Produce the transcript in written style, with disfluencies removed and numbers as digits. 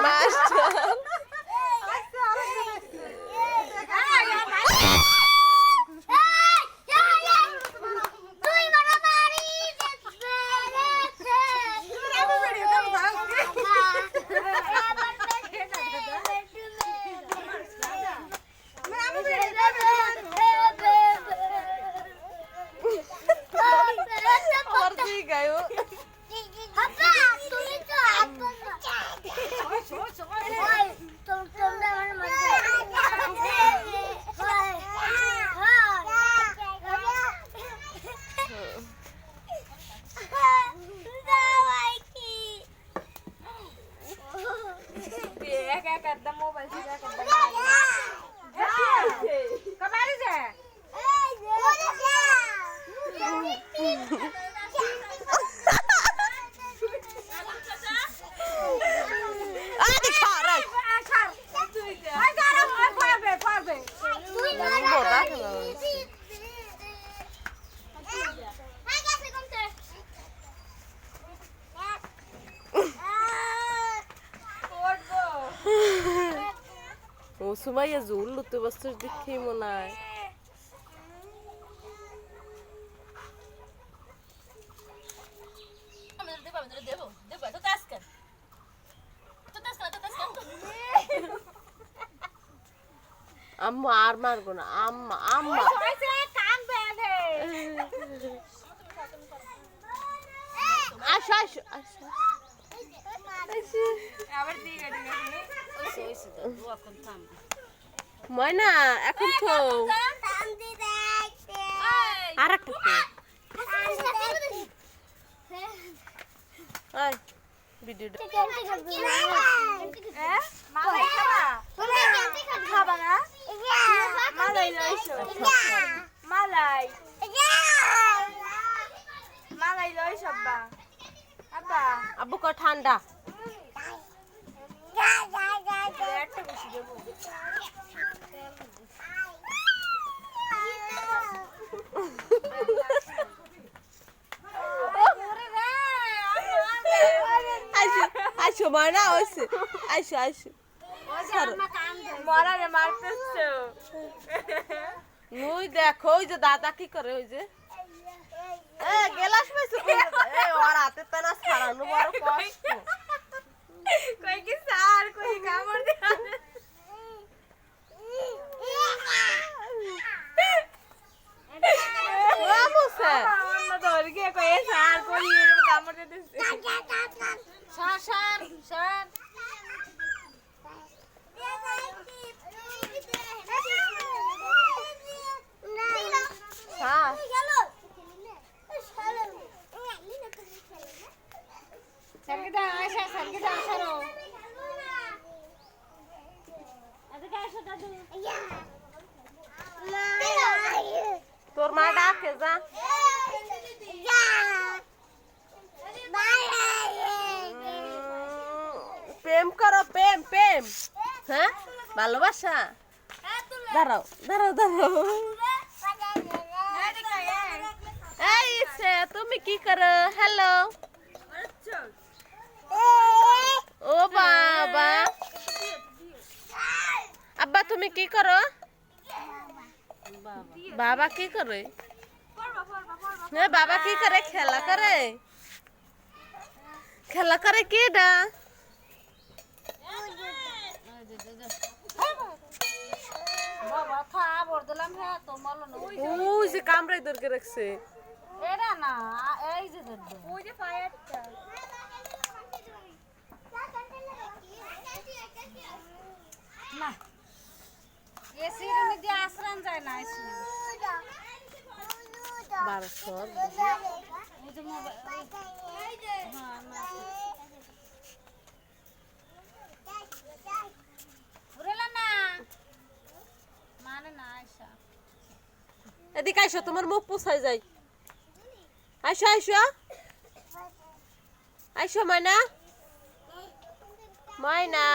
master ও Sumaiya joule তো বস্তর দেখি মনে হয় আম্মা আর মারবো না আম্মা আম্মা আসো আসো আসো ময়না এখন তো আর একটা ভিডিওটা আব্বু কো ঠান্ডা আইসো ময়না ওইসে আইসো আইসো মরারে মারতেছো মুই দেখো ওই যে দাদা কি করে ওই যে গেলাস পাইছো ওর হাতে তো না ছাড়ানো বড় কষ্ট কই কি স্যার কই কামড় দিয়া তোর মা ডাকে যা প্রেম করো প্রেম প্রেম হ্যাঁ ভালোবাসা দাঁড়াও দাঁড়াও দাঁড়াও এই তুমি কি করো হ্যালো ও বাবা আব্বা তুমি কি করো বাবা কি করে বাবা কি করে খেলা করে কি ডা ওই যে কামড়াই ধরে রাখছে এরা না এই যে ওই যে ফায়ারটা না এসির মধ্যে আশ্রম যায় না এসি 1200 এই যে মোবাইল এই যে হ্যাঁ বুড়লা না মানে না আয়শা এদিকে আইসো তোমার মুখ পুছাই যায় আইসো আইসো আইসো ময়না ময়না